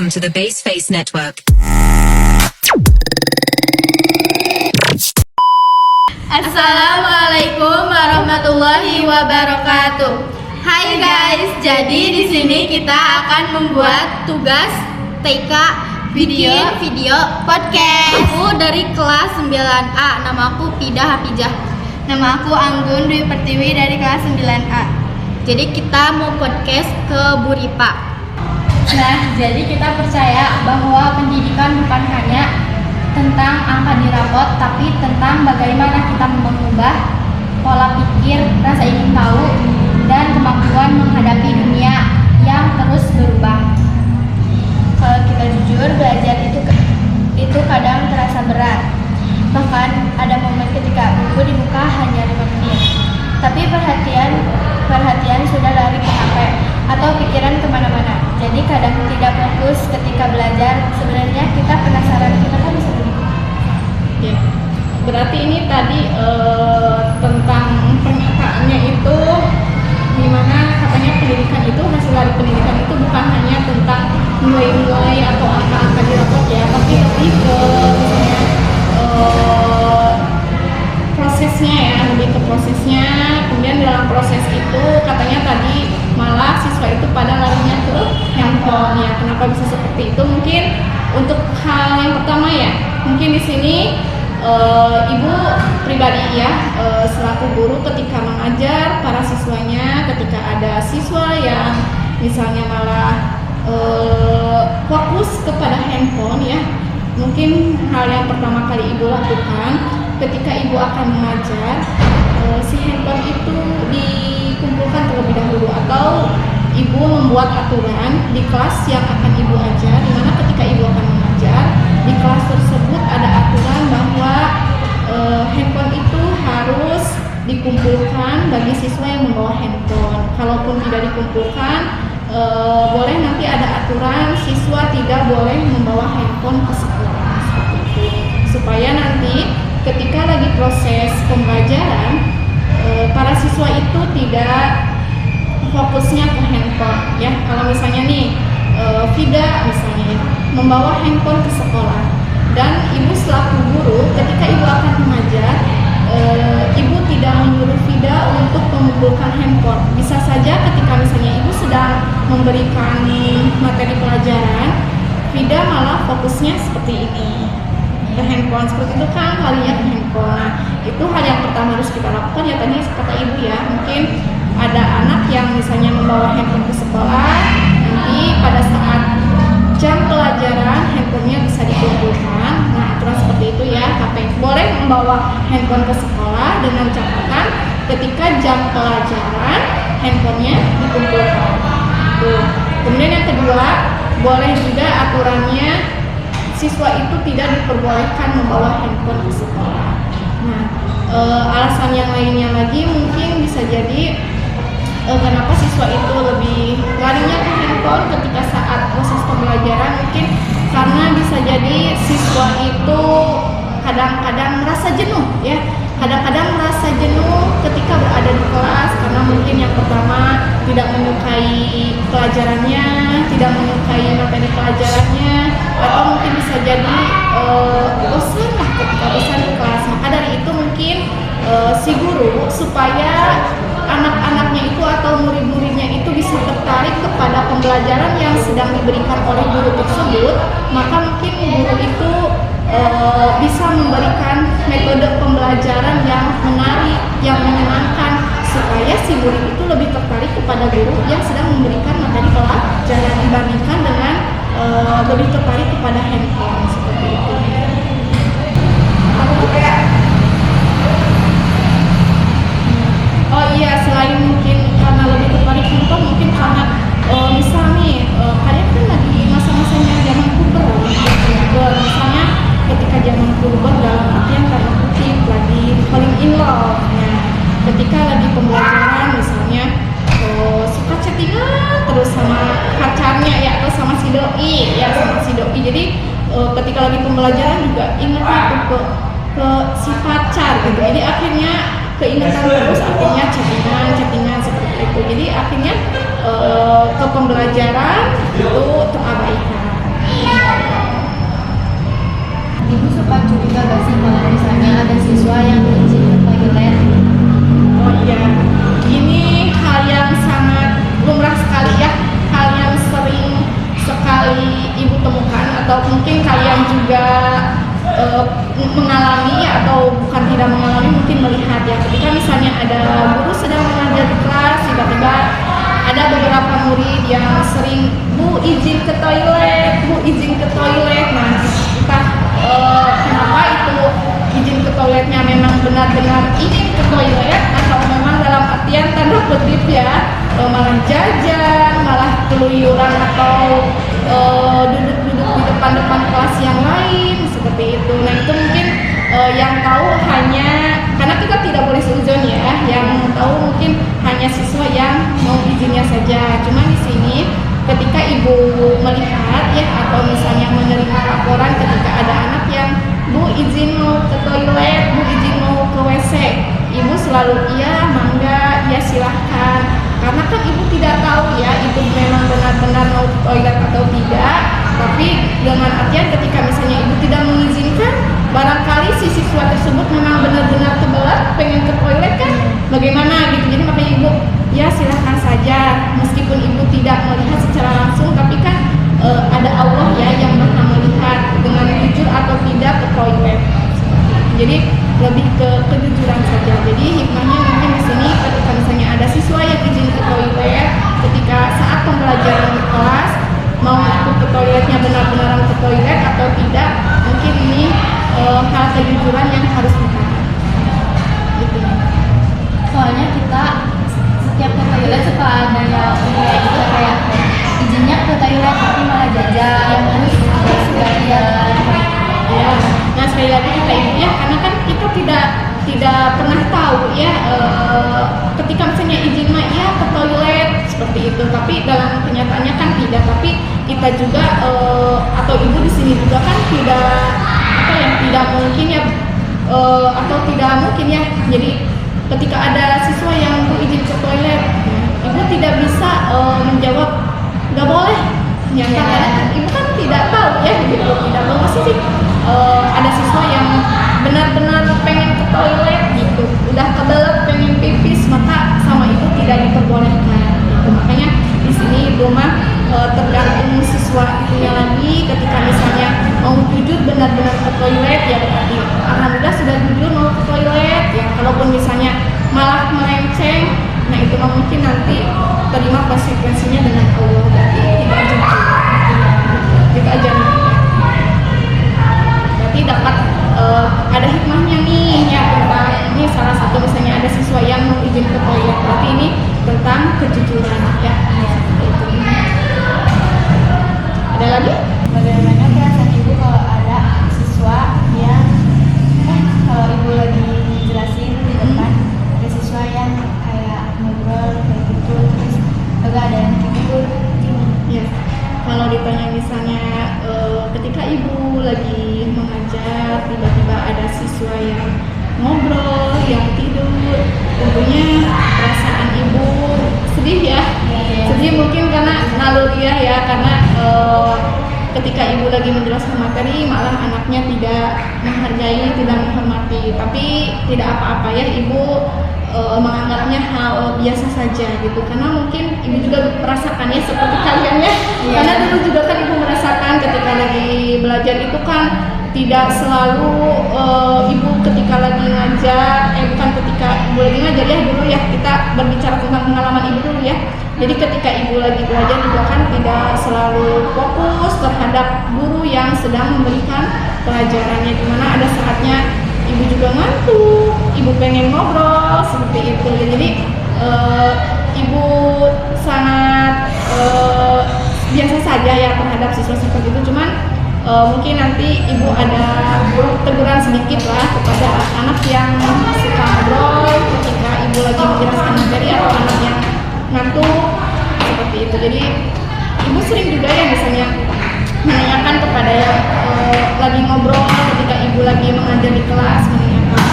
Welcome to the Baseface Network. Assalamualaikum warahmatullahi wabarakatuh. Hai guys, jadi di sini kita akan membuat tugas TK video podcast. Aku dari kelas 9A, nama aku Pida Hafijah. Nama aku Anggun Dwi Pertiwi dari kelas 9A. Jadi kita mau podcast ke Bu Ripa. Nah, jadi kita percaya bahwa pendidikan bukan hanya tentang angka di rapot, tapi tentang bagaimana kita mengubah pola pikir, rasa ingin tahu, dan kemampuan menghadapi dunia yang terus berubah. Kalau kita jujur, belajar itu kadang terasa berat. Bahkan ada momen ketika buku dibuka hanya 5 menit, tapi perhatian sudah lari ke HP atau pikiran kemana-mana. Jadi kadang tidak fokus ketika belajar. Sebenarnya kita penasaran kenapa bisa begitu. Ya, berarti ini tadi tentang pernyataannya itu dimana katanya pendidikan itu, hasil dari pendidikan itu bukan hanya tentang nilai-nilai atau angka-angka di rapot ya, tapi lebih ke misalnya prosesnya ya, lebih ke prosesnya. Kemudian dalam proses itu katanya tadi malah siswa itu pada larinya ke handphone ya. Kenapa bisa seperti itu? Mungkin untuk hal yang pertama ya, mungkin di sini ibu pribadi ya, selaku guru ketika mengajar para siswanya, ketika ada siswa yang misalnya malah fokus kepada handphone ya, mungkin hal yang pertama kali ibu lakukan ketika ibu akan mengajar, si handphone itu dikumpulkan terlebih dahulu, atau ibu membuat aturan di kelas yang akan ibu ajar, dimana ketika ibu akan mengajar di kelas tersebut ada aturan bahwa handphone itu harus dikumpulkan bagi siswa yang membawa handphone. Kalaupun tidak dikumpulkan, boleh nanti ada aturan siswa tidak boleh membawa handphone ke sekolah, seperti itu, supaya nanti ketika lagi proses pembelajaran para siswa itu tidak fokusnya ke handphone ya. Kalau misalnya nih Fida misalnya membawa handphone ke sekolah, dan ibu selaku guru ketika ibu akan mengajar, ibu tidak menyuruh Fida untuk mengumpulkan handphone. Bisa saja ketika misalnya ibu sedang memberikan materi pelajaran, Fida malah fokusnya seperti ini ke handphone, seperti itu kan, larinya ke handphone. Nah, itu hal yang pertama harus kita lakukan ya, tadi kata ibu ya, mungkin ada anak yang misalnya membawa handphone ke sekolah, nanti pada saat jam pelajaran handphonenya bisa dikumpulkan. Nah, aturan seperti itu ya, boleh membawa handphone ke sekolah dengan catatan ketika jam pelajaran handphonenya dikumpulkan. Tuh. Kemudian yang kedua, boleh juga aturannya siswa itu tidak diperbolehkan membawa handphone ke sekolah. Nah, alasan yang lainnya lagi mungkin bisa jadi kenapa siswa itu lebih larinya ke handphone ketika saat proses pembelajaran, mungkin karena bisa jadi siswa itu kadang-kadang merasa jenuh ya. Kadang-kadang merasa jenuh ketika berada di kelas karena mungkin yang pertama tidak menyukai pelajarannya, tidak menyukai materi pelajarannya, atau mungkin bisa jadi bosan lah ketika bosan di kelas. Maka dari itu mungkin si guru supaya anak-anaknya itu atau murid-muridnya itu bisa tertarik kepada pembelajaran yang sedang diberikan oleh guru tersebut, maka mungkin guru itu bisa memberikan metode pembelajaran yang menarik, yang menyenangkan, supaya si murid itu lebih tertarik kepada guru yang sedang memberikan materi pelajaran dibandingkan dengan lebih tertarik kepada handphone, seperti itu. Oh iya, selain mungkin karena lebih tertarik handphone, mungkin karena misal nih kalian kan lagi masa-masanya zaman puber, misalnya ketika zaman puber dalam artian tanda kutip lagi falling in love. Nah, ketika lagi pembelajaran misalnya suka chattingan terus sama pacarnya ya, atau sama si doi ya, sama si doi. Jadi ketika lagi pembelajaran juga ingat itu ke si pacar gitu. Jadi akhirnya keingetan terus, akhirnya chattingan seperti itu. Jadi akhirnya ke pembelajaran itu terabaikan. Bapak curiga gak sih kalau misalnya ada siswa yang izin ke toilet? Oh iya, ini hal yang sangat lumrah sekali ya, hal yang sering sekali ibu temukan atau mungkin kalian juga mengalami atau bukan tidak mengalami, mungkin melihat ya, ketika misalnya ada guru sedang mengajar di kelas, tiba-tiba ada beberapa murid yang sering, Bu izin ke toilet, Bu izin ke toilet. Nah, entah kenapa itu izin ke toiletnya memang benar-benar izin ke toilet atau memang dalam artian tanda kutip ya, malah jajan, malah keluyuran atau duduk-duduk di depan-depan kelas yang lain seperti itu. Nah, itu mungkin yang tahu hanya, karena kita tidak boleh seuzon ya, yang tahu mungkin hanya siswa yang mau izinnya saja. Cuma di sini ketika ibu melihat ya, atau misalnya menerima laporan ketika ada anak yang, Bu izin mau ke toilet, Bu izin mau ke WC, ibu selalu iya, mangga, ya silahkan. Karena kan ibu tidak tahu ya itu memang benar-benar mau ke toilet atau tidak. Tapi dengan artian ketika misalnya ibu tidak mengizinkan, barangkali si siswa tersebut memang benar-benar kebelat pengen ke toilet kan, bagaimana gitu. Jadi makanya ibu, ya silahkan saja, meskipun ibu tidak melihat secara langsung, tapi kan ada Allah ya yang maha melihat dengan jujur atau tidak ke toilet. Jadi lebih ke kejujuran saja. Jadi hikmahnya mungkin di sini ketika misalnya ada siswa yang izin ke toilet, ketika saat pembelajaran di kelas mau ikut ke toiletnya benar-benar ke toilet atau tidak, mungkin ini hal kejujuran yang harus ditaati. Gitu. Soalnya kita setiap ke toilet suka ada yang gitu kayak izinnya ke toilet tapi malah jajan, terus sekalian. Ya, nah sekali lagi kita ibu ya, karena kan kita tidak pernah tahu ya, ketika misalnya izin mah ya ke toilet seperti itu, tapi dalam kenyataannya kan tidak. Tapi kita juga atau ibu di sini juga kan tidak mungkin ya, atau tidak mungkin ya. Jadi ketika ada siswa yang Bu izin ke toilet, ibu tidak bisa menjawab nggak boleh ya, karena ibu kan tidak tahu ya gitu, tidak tahu sih ada siswa yang benar-benar pengen ke toilet gitu, udah kebelet pengen pipis, maka sama ibu tidak diperbolehkan gitu. Makanya di sini ibu mah tergantung siswa itunya lagi, ketika misalnya mau jujur benar-benar ke toilet ya berarti alhamdulillah sudah jujur mau ke toilet ya. Kalaupun misalnya malah melenceng, nah itu mungkin nanti terima konsekuensinya dengan Allah, berarti tidak jujur, tidak ajar. Berarti dapat ada hikmahnya nih ya, tentang ini salah satu misalnya ada siswa yang mau izin ke toilet, berarti ini tentang kejujuran ya. Ada lagi? Bagaimana perasaan ibu kalau ada siswa yang kalau ibu lagi jelasin di depan ada siswa yang kayak ngobrol kayak gitu, terus agak ada yang tidur? Ya, kalau ditanya misalnya ketika ibu lagi mengajar tiba-tiba ada siswa yang ngobrol, yang tidur, tentunya perasaan ibu sedih ya. Sedih mungkin karena naluriah ya, karena ketika ibu lagi menjelaskan materi malah anaknya tidak menghargai, tidak menghormati. Tapi tidak apa-apa ya, ibu menganggapnya hal biasa saja gitu, karena mungkin ibu juga merasakannya seperti kalian ya. Karena dulu juga kan ibu merasakan ketika lagi belajar itu kan tidak selalu ibu ketika lagi ngajar, bukan ketika ibu lagi ngajar ya, dulu ya kita berbicara tentang pengalaman ibu dulu ya. Jadi ketika ibu lagi belajar juga kan tidak selalu fokus terhadap guru yang sedang memberikan pelajarannya, dimana ada saatnya ibu juga ngantuk, ibu pengen ngobrol seperti itu. Jadi ibu sangat biasa saja ya terhadap siswa seperti itu. Cuman mungkin nanti ibu ada teguran sedikit lah kepada anak yang suka ngobrol ketika ibu lagi menjelaskan materi, atau anak yang ngantuk seperti itu. Jadi ibu sering juga ya misalnya menanyakan kepada yang lagi ngobrol ketika ibu lagi mengajar di kelas, menanyakan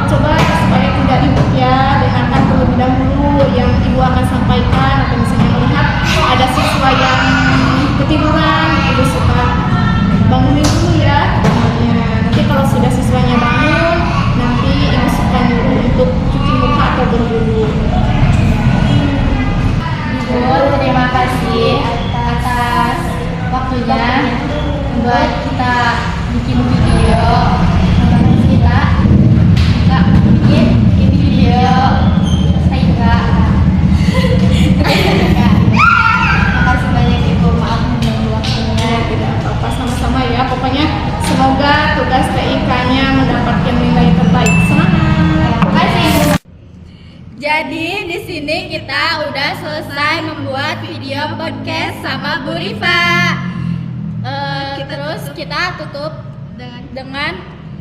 coba supaya tidak ribut ya, dengarkan terlebih dahulu yang ibu akan sampaikan. Atau misalnya melihat ada siswa yang ketiduran, ibu suka bangunin dulu ya namanya, kasih atas waktunya buat kita bikin video. Kita bikin video Taika. Makasih banyak Ibu, maaf mengganggu waktunya. Tidak apa-apa, sama-sama ya. Pokoknya semoga tugas TIK-nya mendapatkan nilai terbaik. Semangat. Terima kasih. Jadi di sini kita udah selesai membuat video podcast sama Bu Rifa. Terus kita tutup dengan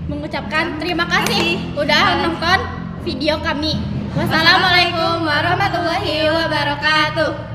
mengucapkan terima kasih udah nonton video kami. Wassalamualaikum warahmatullahi wabarakatuh.